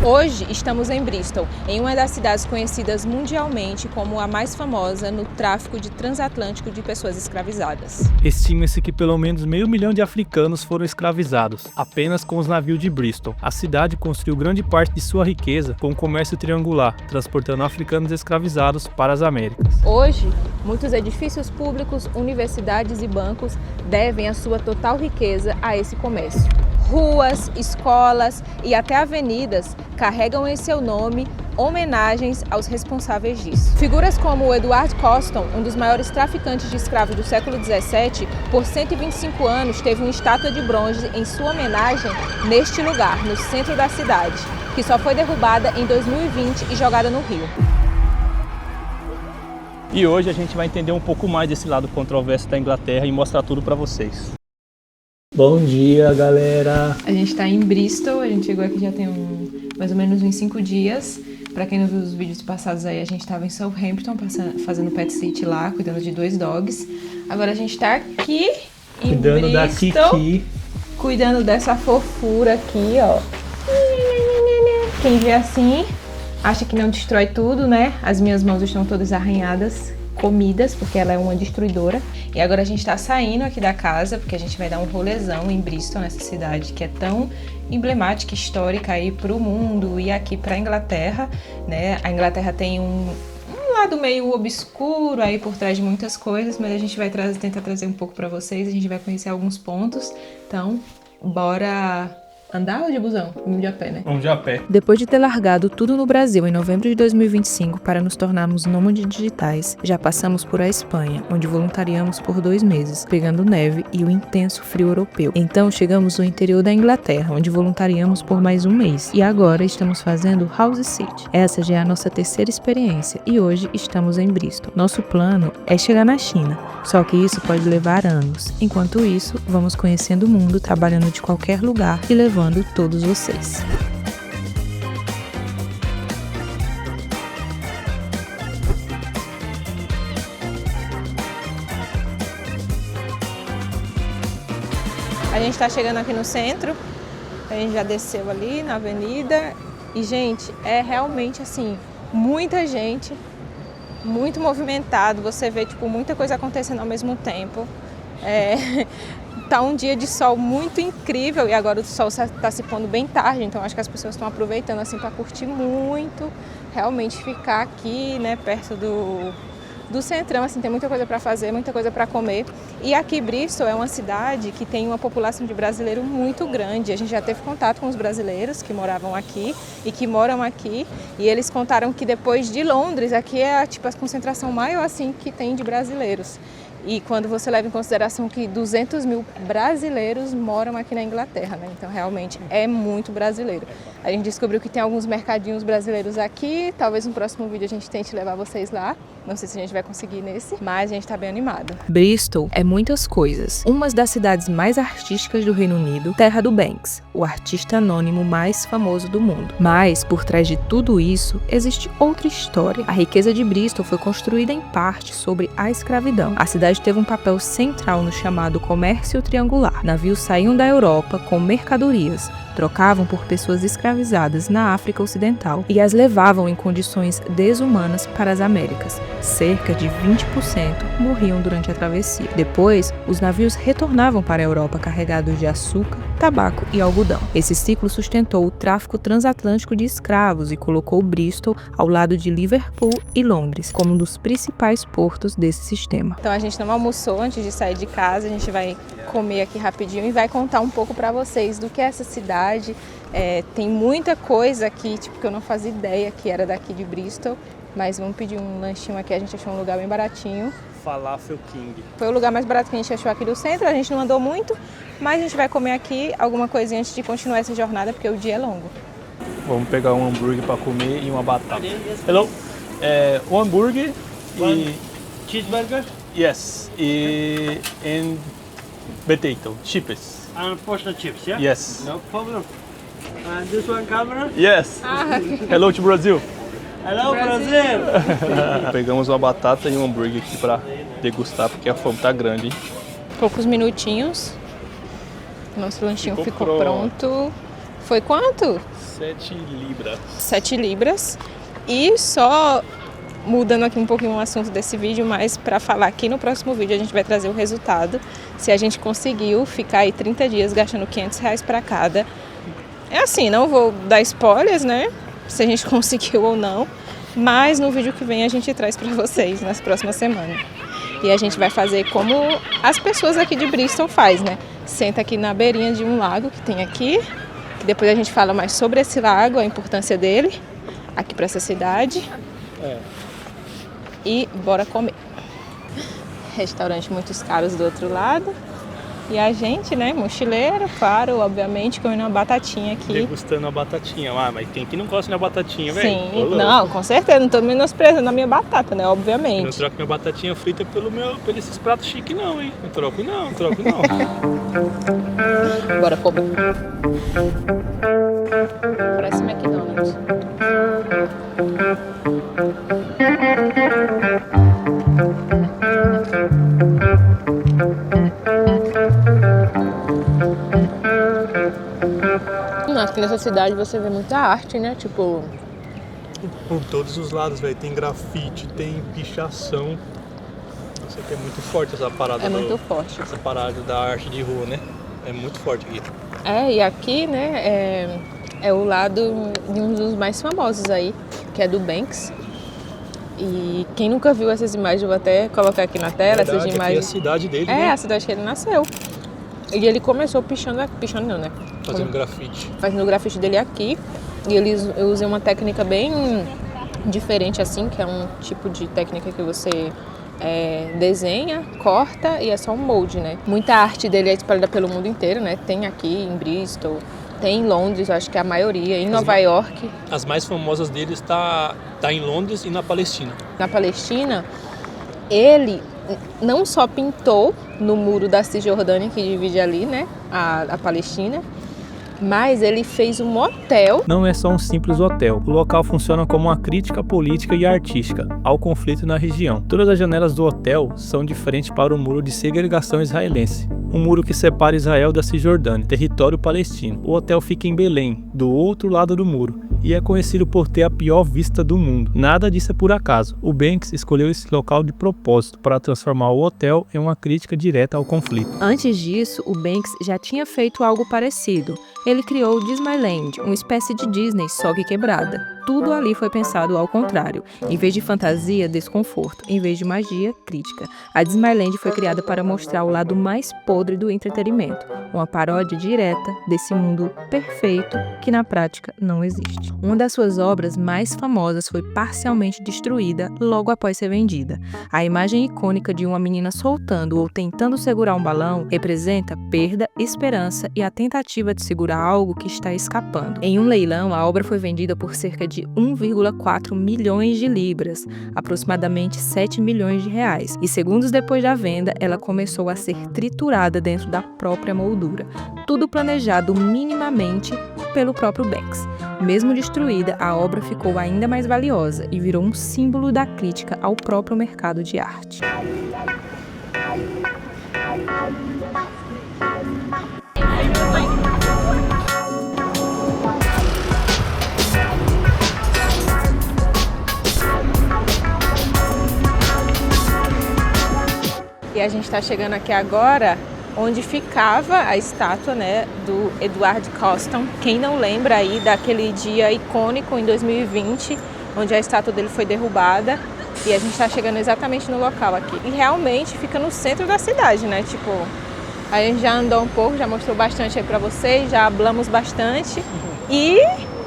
Hoje estamos em Bristol, em uma das cidades conhecidas mundialmente como a mais famosa no tráfico de transatlântico de pessoas escravizadas. Estima-se que pelo menos 500 mil de africanos foram escravizados, apenas com os navios de Bristol. A cidade construiu grande parte de sua riqueza com o comércio triangular, transportando africanos escravizados para as Américas. Hoje, muitos edifícios públicos, universidades e bancos devem a sua total riqueza a esse comércio. Ruas, escolas e até avenidas carregam em seu nome homenagens aos responsáveis disso. Figuras como o Edward Colston, um dos maiores traficantes de escravos do século XVII, por 125 anos teve uma estátua de bronze em sua homenagem neste lugar, no centro da cidade, que só foi derrubada em 2020 e jogada no rio. E hoje a gente vai entender um pouco mais desse lado controverso da Inglaterra e mostrar tudo para vocês. Bom dia, galera! A gente está em Bristol, a gente chegou aqui já tem mais ou menos uns 5 dias. Para quem não viu os vídeos passados aí, a gente estava em Southampton, fazendo pet sit lá, cuidando de 2 dogs. Agora a gente está aqui em Cuidando da Bristol, Kiki. cuidando dessa fofura aqui, ó. Quem vê assim, acha que não destrói tudo, né? As minhas mãos estão todas arranhadas, comidas, porque ela é uma destruidora. E agora a gente tá saindo aqui da casa, porque a gente vai dar um rolezão em Bristol, nessa cidade que é tão emblemática, histórica aí pro mundo e aqui pra Inglaterra, né? A Inglaterra tem um lado meio obscuro aí por trás de muitas coisas, mas a gente vai tentar trazer um pouco pra vocês, a gente vai conhecer alguns pontos. Então, bora andar ou de busão? Vamos de a pé, né? Vamos de a pé. Depois de ter largado tudo no Brasil em novembro de 2025 para nos tornarmos nômades digitais, já passamos por a Espanha, onde voluntariamos por 2 meses, pegando neve e o intenso frio europeu. Então chegamos no interior da Inglaterra, onde voluntariamos por mais 1 mês. E agora estamos fazendo house sit. Essa já é a nossa 3ª experiência e hoje estamos em Bristol. Nosso plano é chegar na China, só que isso pode levar anos. Enquanto isso, vamos conhecendo o mundo, trabalhando de qualquer lugar e levando todos vocês. A gente está chegando aqui no centro, a gente já desceu ali na avenida e, gente, é realmente assim, muita gente, muito movimentado, você vê tipo muita coisa acontecendo ao mesmo tempo. Tá um dia de sol muito incrível e agora o sol está se pondo bem tarde, então acho que as pessoas estão aproveitando assim para curtir muito, realmente ficar aqui, né, perto do centrão, assim, tem muita coisa para fazer, muita coisa para comer. E aqui Bristol é uma cidade que tem uma população de brasileiro muito grande. A gente já teve contato com os brasileiros que moravam aqui e que moram aqui, e eles contaram que depois de Londres, aqui é tipo a concentração maior assim que tem de brasileiros. E quando você leva em consideração que 200 mil brasileiros moram aqui na Inglaterra, né? Então realmente é muito brasileiro. A gente descobriu que tem alguns mercadinhos brasileiros aqui, talvez no próximo vídeo a gente tente levar vocês lá. Não sei se a gente vai conseguir nesse, mas a gente tá bem animado. Bristol é muitas coisas. Uma das cidades mais artísticas do Reino Unido, terra do Banks, o artista anônimo mais famoso do mundo. Mas, por trás de tudo isso, existe outra história. A riqueza de Bristol foi construída em parte sobre a escravidão. A cidade teve um papel central no chamado comércio triangular. Navios saíam da Europa com mercadorias, trocavam por pessoas escravizadas na África Ocidental e as levavam em condições desumanas para as Américas. Cerca de 20% morriam durante a travessia. Depois, os navios retornavam para a Europa carregados de açúcar, tabaco e algodão. Esse ciclo sustentou o tráfico transatlântico de escravos e colocou Bristol ao lado de Liverpool e Londres como um dos principais portos desse sistema. Então a gente não almoçou antes de sair de casa, a gente vai comer aqui rapidinho e vai contar um pouco para vocês do que é essa cidade. Tem muita coisa aqui, tipo, que eu não fazia ideia que era daqui de Bristol, mas vamos pedir um lanchinho aqui, a gente achou um lugar bem baratinho. Falafel King. Foi o lugar mais barato que a gente achou aqui do centro, a gente não andou muito, mas a gente vai comer aqui alguma coisinha antes de continuar essa jornada, porque o dia é longo. Vamos pegar um hambúrguer para comer e uma batata. Hello, um hambúrguer e Cheeseburger yes, and potato chips. and potato chips, yeah? Yes. No problem. And this one camera? Yes. Hello to Brazil. Hello, Brazil! Pegamos uma batata e um hambúrguer aqui para degustar, porque a fome tá grande, hein? Poucos minutinhos, nosso lanchinho ficou Ficou pronto. Foi quanto? 7 libras. 7 libras. E só mudando aqui um pouquinho o assunto desse vídeo, mas para falar aqui no próximo vídeo a gente vai trazer o resultado. Se a gente conseguiu ficar aí 30 dias gastando R$500 para cada. É assim, não vou dar spoilers, né? Se a gente conseguiu ou não. Mas no vídeo que vem a gente traz para vocês nas próximas semanas. E a gente vai fazer como as pessoas aqui de Bristol faz, né? Senta aqui na beirinha de um lago que tem aqui. Que depois a gente fala mais sobre esse lago, a importância dele aqui para essa cidade. E bora comer. Restaurante muitos caros do outro lado. E a gente, né, mochileiro, claro, obviamente, comendo uma batatinha aqui. Degustando a batatinha. Ah, mas quem que não gosta da batatinha, velho? Sim, não, com certeza, não tô menosprezando a minha batata, né, Eu obviamente. não troco minha batatinha frita por esses pratos chiques não, hein? Não troco não. Bora comer. Parece McDonald's. Aqui nessa cidade você vê muita arte, né? Tipo, Por todos os lados, velho. Tem grafite, tem pichação. Isso aqui é muito forte, essa parada. é muito forte. Essa parada da arte de rua, né? É muito forte aqui. E aqui, né, é o lado de um dos mais famosos aí, que é do Banks. E quem nunca viu essas imagens, eu vou até colocar aqui na tela, Verdade, essas aqui é a imagens. cidade dele, né? É, a cidade que ele nasceu. E ele começou pichando não, né? Fazendo grafite. Fazendo o grafite dele aqui. E eu usei uma técnica bem diferente assim, que é um tipo de técnica que você desenha, corta e é só um molde, né? Muita arte dele é espalhada pelo mundo inteiro, né? Tem aqui em Bristol, tem em Londres, acho que é a maioria, em Nova York. As mais famosas deles tá em Londres e na Palestina. Na Palestina, ele não só pintou no muro da Cisjordânia, que divide ali, né, a Palestina, mas ele fez um hotel. Não é só um simples hotel. O local funciona como uma crítica política e artística ao conflito na região. Todas as janelas do hotel são de frente para o muro de segregação israelense, um muro que separa Israel da Cisjordânia, território palestino. O hotel fica em Belém, do outro lado do muro, e é conhecido por ter a pior vista do mundo. Nada disso é por acaso. O Banks escolheu esse local de propósito para transformar o hotel em uma crítica direta ao conflito. Antes disso, o Banks já tinha feito algo parecido. Ele criou o Disneyland, uma espécie de Disney só que quebrada. Tudo ali foi pensado ao contrário. Em vez de fantasia, desconforto. Em vez de magia, crítica. A Disneyland foi criada para mostrar o lado mais podre do entretenimento. Uma paródia direta desse mundo perfeito que na prática não existe. Uma das suas obras mais famosas foi parcialmente destruída logo após ser vendida. A imagem icônica de uma menina soltando ou tentando segurar um balão representa perda, esperança e a tentativa de segurar algo que está escapando. Em um leilão, a obra foi vendida por cerca de 1,4 milhões de libras, aproximadamente 7 milhões de reais. E segundos depois da venda, ela começou a ser triturada dentro da própria moldura. Tudo planejado minimamente pelo próprio Banks. Mesmo destruída, a obra ficou ainda mais valiosa e virou um símbolo da crítica ao próprio mercado de arte. E a gente está chegando aqui agora onde ficava a estátua, né, do Edward Colston. Quem não lembra aí daquele dia icônico em 2020, onde a estátua dele foi derrubada. E a gente está chegando exatamente no local aqui. E realmente fica no centro da cidade, né? Tipo, a gente já andou um pouco, já mostrou bastante aí para vocês, já hablamos bastante. E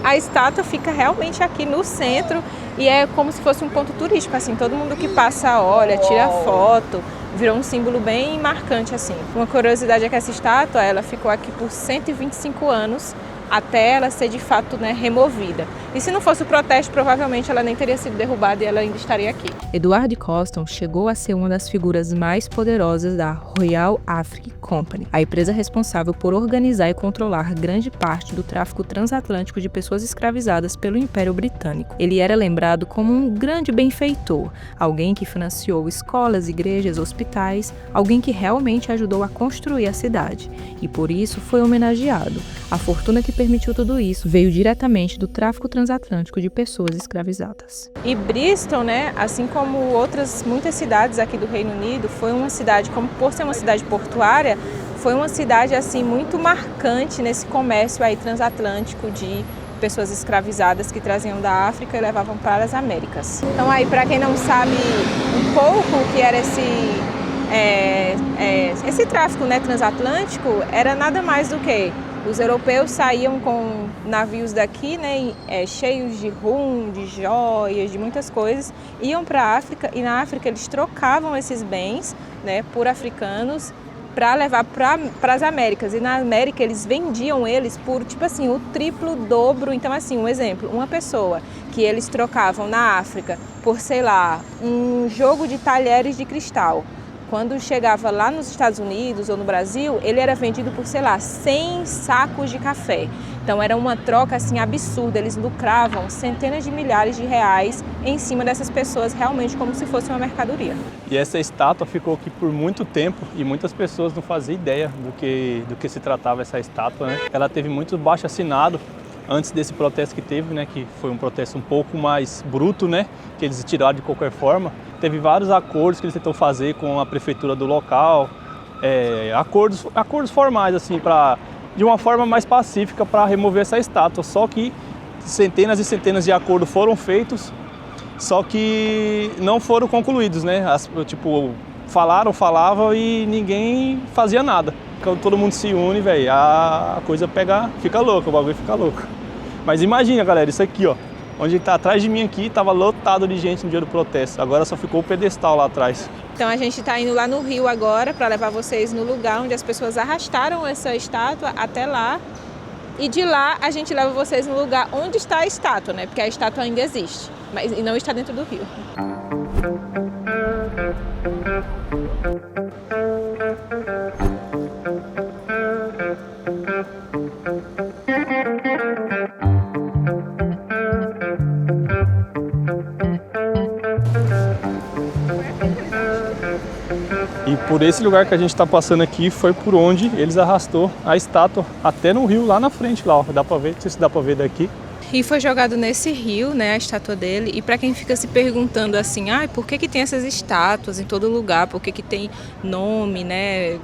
a estátua fica realmente aqui no centro e é como se fosse um ponto turístico, assim, todo mundo que passa olha, tira foto, virou um símbolo bem marcante, assim. Uma curiosidade é que essa estátua, ela ficou aqui por 125 anos, até ela ser de fato, né, removida. E se não fosse o protesto, provavelmente ela nem teria sido derrubada e ela ainda estaria aqui. Edward Colston chegou a ser uma das figuras mais poderosas da Royal African Company, a empresa responsável por organizar e controlar grande parte do tráfico transatlântico de pessoas escravizadas pelo Império Britânico. Ele era lembrado como um grande benfeitor, alguém que financiou escolas, igrejas, hospitais, alguém que realmente ajudou a construir a cidade. E por isso foi homenageado. A fortuna que permitiu tudo isso veio diretamente do tráfico transatlântico de pessoas escravizadas. E Bristol, né, assim como muitas cidades aqui do Reino Unido, foi uma cidade, por ser uma cidade portuária, foi uma cidade assim muito marcante nesse comércio aí transatlântico de pessoas escravizadas que traziam da África e levavam para as Américas. Então aí, para quem não sabe um pouco o que era esse tráfico, né, transatlântico, era nada mais do que os europeus saíam com navios daqui, né, cheios de rum, de joias, de muitas coisas, iam para a África e na África eles trocavam esses bens, né, por africanos para levar para as Américas. E na América eles vendiam eles por, tipo assim, o triplo, dobro. Então, assim, um exemplo, uma pessoa que eles trocavam na África por, sei lá, um jogo de talheres de cristal. Quando chegava lá nos Estados Unidos ou no Brasil, ele era vendido por, sei lá, 100 sacos de café. Então era uma troca assim absurda, eles lucravam centenas de milhares de reais em cima dessas pessoas, realmente como se fosse uma mercadoria. E essa estátua ficou aqui por muito tempo e muitas pessoas não faziam ideia do que se tratava essa estátua, né? Ela teve muito baixo assinado antes desse protesto que teve, né? Que foi um protesto um pouco mais bruto, né? Que eles tiraram de qualquer forma. Teve vários acordos que eles tentou fazer com a prefeitura do local, acordos formais, assim, de uma forma mais pacífica para remover essa estátua. Só que centenas e centenas de acordos foram feitos, só que não foram concluídos, né? Falavam e ninguém fazia nada. Quando todo mundo se une, velho, a coisa fica louca, o bagulho fica louco. Mas imagina, galera, isso aqui, ó. Onde está atrás de mim aqui, estava lotado de gente no dia do protesto. Agora só ficou o pedestal lá atrás. Então a gente está indo lá no Rio agora para levar vocês no lugar onde as pessoas arrastaram essa estátua até lá. E de lá a gente leva vocês no lugar onde está a estátua, né? Porque a estátua ainda existe, mas não está dentro do rio. E por esse lugar que a gente está passando aqui foi por onde eles arrastou a estátua até no rio lá na frente, lá, ó. Dá para ver, não sei se dá para ver daqui. E foi jogado nesse rio, né, a estátua dele. E para quem fica se perguntando assim, por que tem essas estátuas em todo lugar? Por que tem nome, né,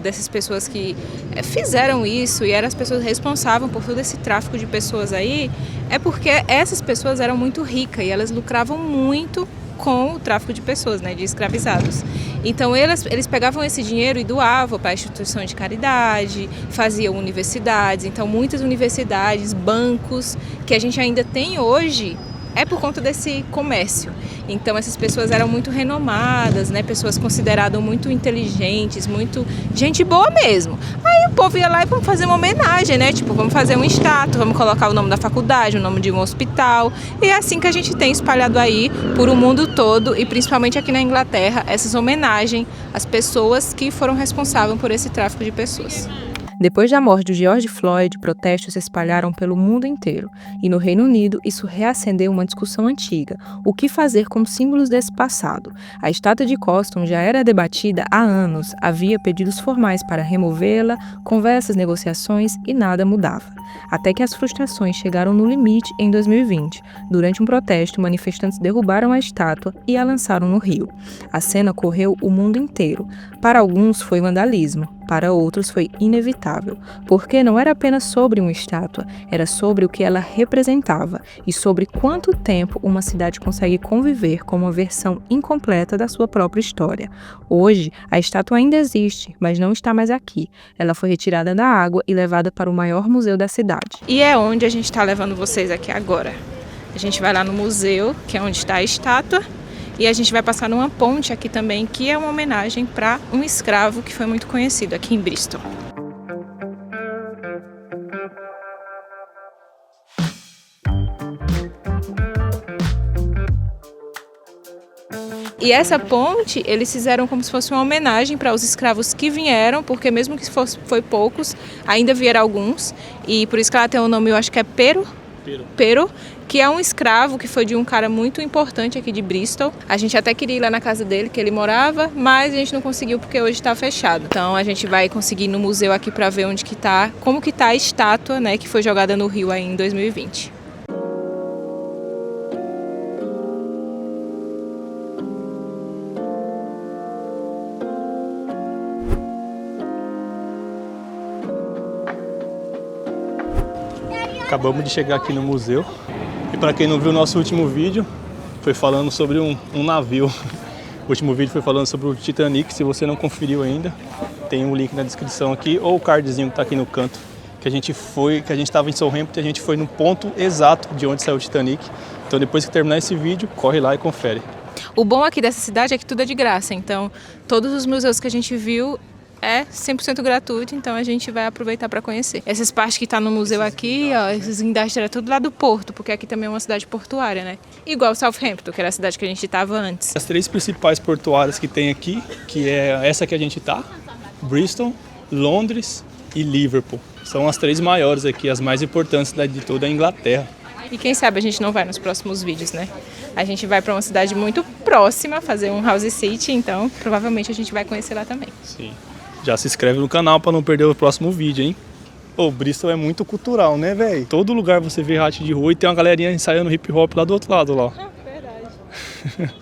dessas pessoas que fizeram isso e eram as pessoas responsáveis por todo esse tráfico de pessoas aí? É porque essas pessoas eram muito ricas e elas lucravam muito com o tráfico de pessoas, né, de escravizados. Então eles pegavam esse dinheiro e doavam para instituições de caridade, faziam universidades. Então muitas universidades, bancos que a gente ainda tem hoje é por conta desse comércio. Então essas pessoas eram muito renomadas, né? Pessoas consideradas muito inteligentes, muito gente boa mesmo. Aí o povo ia lá e vamos fazer uma homenagem, né? Tipo, vamos fazer uma estátua, vamos colocar o nome da faculdade, o nome de um hospital. E é assim que a gente tem espalhado aí por o mundo todo e principalmente aqui na Inglaterra, essas homenagens às pessoas que foram responsáveis por esse tráfico de pessoas. Depois da morte de George Floyd, protestos se espalharam pelo mundo inteiro, e no Reino Unido isso reacendeu uma discussão antiga: o que fazer com símbolos desse passado? A estátua de Colston já era debatida há anos, havia pedidos formais para removê-la, conversas, negociações e nada mudava. Até que as frustrações chegaram no limite em 2020. Durante um protesto, manifestantes derrubaram a estátua e a lançaram no rio. A cena correu o mundo inteiro. Para alguns foi vandalismo, para outros foi inevitável, porque não era apenas sobre uma estátua, era sobre o que ela representava e sobre quanto tempo uma cidade consegue conviver com uma versão incompleta da sua própria história. Hoje, a estátua ainda existe, mas não está mais aqui. Ela foi retirada da água e levada para o maior museu da cidade. E é onde a gente está levando vocês aqui agora. A gente vai lá no museu, que é onde está a estátua, e a gente vai passar numa ponte aqui também, que é uma homenagem para um escravo que foi muito conhecido aqui em Bristol. E essa ponte, eles fizeram como se fosse uma homenagem para os escravos que vieram, porque mesmo que foi poucos, ainda vieram alguns. E por isso que ela tem o nome, eu acho que é Pero Pero, que é um escravo que foi de um cara muito importante aqui de Bristol. A gente até queria ir lá na casa dele, que ele morava, mas a gente não conseguiu porque hoje está fechado. Então a gente vai conseguir ir no museu aqui para ver onde que tá, como que tá a estátua, né, que foi jogada no rio aí em 2020. Acabamos de chegar aqui no museu e para quem não viu o nosso último vídeo, foi falando sobre um navio. O último vídeo foi falando sobre o Titanic. Se você não conferiu ainda, tem um link na descrição aqui ou o cardzinho que está aqui no canto, que a gente estava em Southampton, a gente foi no ponto exato de onde saiu o Titanic. Então depois que terminar esse vídeo, corre lá e confere. O bom aqui dessa cidade é que tudo é de graça, então todos os museus que a gente viu é 100% gratuito, então a gente vai aproveitar para conhecer. Essas partes que tá no museu aqui, ó, esses indústrias é tudo lá do porto, porque aqui também é uma cidade portuária, né? Igual Southampton, que era a cidade que a gente estava antes. As 3 principais portuárias que tem aqui, que é essa que a gente tá, Bristol, Londres e Liverpool. São as 3 maiores aqui, as mais importantes de toda a Inglaterra. E quem sabe a gente não vai nos próximos vídeos, né? A gente vai para uma cidade muito próxima, fazer um house sit, então provavelmente a gente vai conhecer lá também. Sim. Já se inscreve no canal para não perder o próximo vídeo, hein? Pô, Bristol é muito cultural, né, velho? Todo lugar você vê arte de rua e tem uma galerinha ensaiando hip hop lá do outro lado, lá. Ah, verdade.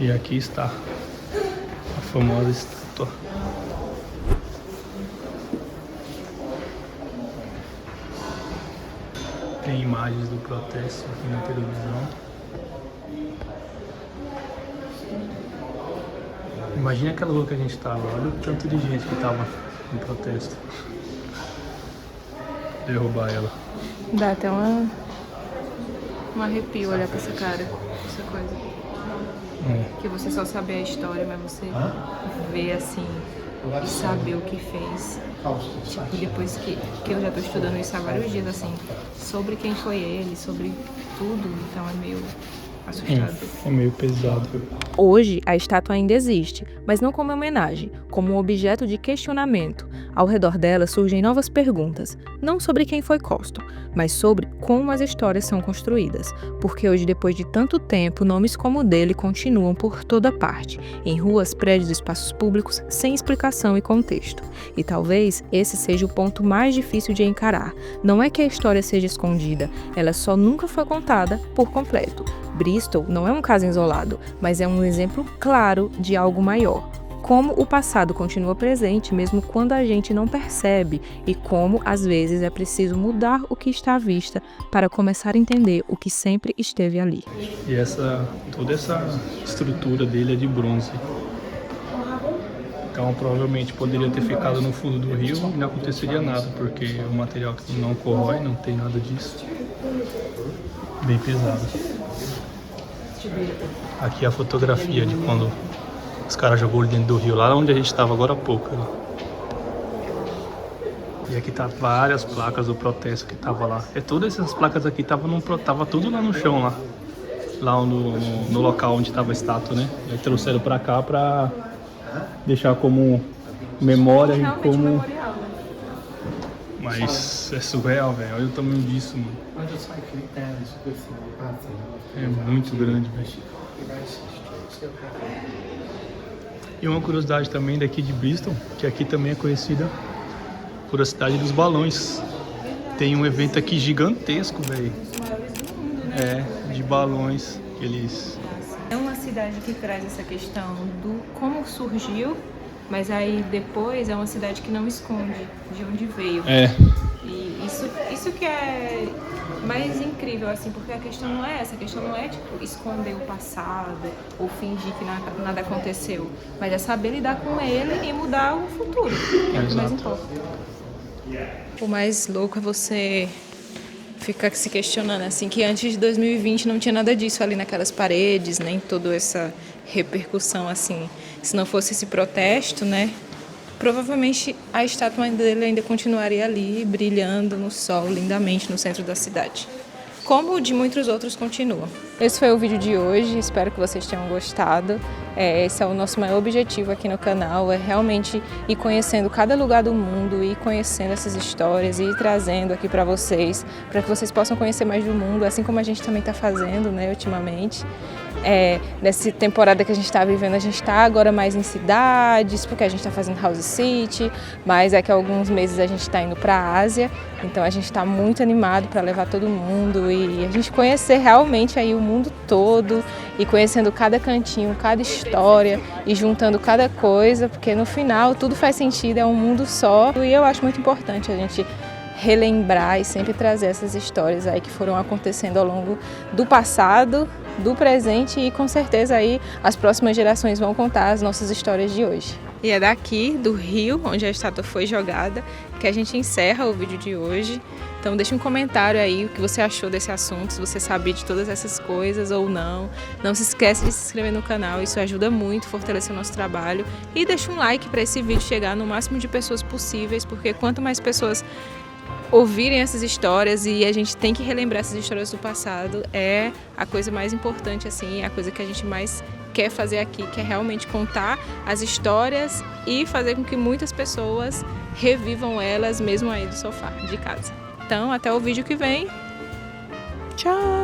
E aqui está a famosa estátua. Tem imagens do protesto aqui na televisão. Imagina aquela rua que a gente estava, olha o tanto de gente que estava no protesto. Derrubar ela. Dá até um arrepio olhar pra essa cara, essa coisa. Que você só sabe a história, mas você vê assim e saber o que fez. Tipo, depois que eu já tô estudando isso há vários dias, assim, sobre quem foi ele, sobre tudo, então é meio assustador. É meio pesado. Hoje, a estátua ainda existe, mas não como homenagem, como um objeto de questionamento. Ao redor dela surgem novas perguntas, não sobre quem foi Colston, mas sobre como as histórias são construídas. Porque hoje, depois de tanto tempo, nomes como o dele continuam por toda parte, em ruas, prédios e espaços públicos, sem explicação e contexto. E talvez esse seja o ponto mais difícil de encarar. Não é que a história seja escondida, ela só nunca foi contada por completo. Bristol não é um caso isolado, mas é um exemplo claro de algo maior. Como o passado continua presente mesmo quando a gente não percebe e como, às vezes, é preciso mudar o que está à vista para começar a entender o que sempre esteve ali. E toda essa estrutura dele é de bronze. Então provavelmente poderia ter ficado no fundo do rio e não aconteceria nada, porque é um material que não corrói, não tem nada disso. Bem pesado. Aqui a fotografia de quando os caras jogou ele dentro do rio, lá onde a gente estava agora há pouco. Né? E aqui tá várias placas do protesto que tava lá. Todas essas placas aqui tava tudo lá no chão, lá no local onde tava a estátua, né? E aí trouxeram pra cá pra deixar como memória e como... Memorial, né? Mas é surreal, velho. Olha o tamanho disso, mano. É muito grande, velho. E uma curiosidade também daqui de Bristol, que aqui também é conhecida por a cidade dos balões. Tem um evento aqui gigantesco, velho. De balões que eles... É uma cidade que traz essa questão do como surgiu, mas aí depois é uma cidade que não esconde de onde veio. E isso que é mais incrível, assim, porque a questão não é essa, a questão não é tipo esconder o passado ou fingir que nada aconteceu, mas é saber lidar com ele e mudar o futuro, que é o que mais importa. O mais louco é você ficar se questionando, assim, que antes de 2020 não tinha nada disso ali naquelas paredes, nem toda essa repercussão, assim. Se não fosse esse protesto, né, provavelmente a estátua dele ainda continuaria ali, brilhando no sol, lindamente, no centro da cidade. Como o de muitos outros continuam. Esse foi o vídeo de hoje, espero que vocês tenham gostado. Esse é o nosso maior objetivo aqui no canal, é realmente ir conhecendo cada lugar do mundo, ir conhecendo essas histórias e ir trazendo aqui para vocês, para que vocês possam conhecer mais do mundo, assim como a gente também está fazendo, né, ultimamente. Nessa temporada que a gente está vivendo, a gente está agora mais em cidades, porque a gente está fazendo House City, mas daqui a alguns meses a gente está indo para a Ásia, então a gente está muito animado para levar todo mundo e a gente conhecer realmente aí o mundo todo e conhecendo cada cantinho, cada história e juntando cada coisa, porque no final tudo faz sentido, é um mundo só e eu acho muito importante a gente relembrar e sempre trazer essas histórias aí que foram acontecendo ao longo do passado, do presente e com certeza aí as próximas gerações vão contar as nossas histórias de hoje. E é daqui, do rio, onde a estátua foi jogada, que a gente encerra o vídeo de hoje. Então deixa um comentário aí o que você achou desse assunto, se você sabia de todas essas coisas ou não. Não se esquece de se inscrever no canal, isso ajuda muito, fortalece o nosso trabalho. E deixa um like para esse vídeo chegar no máximo de pessoas possíveis, porque quanto mais pessoas ouvirem essas histórias e a gente tem que relembrar essas histórias do passado, é a coisa mais importante, assim, é a coisa que a gente mais quer fazer aqui, que é realmente contar as histórias e fazer com que muitas pessoas revivam elas mesmo aí do sofá de casa. Então, até o vídeo que vem. Tchau!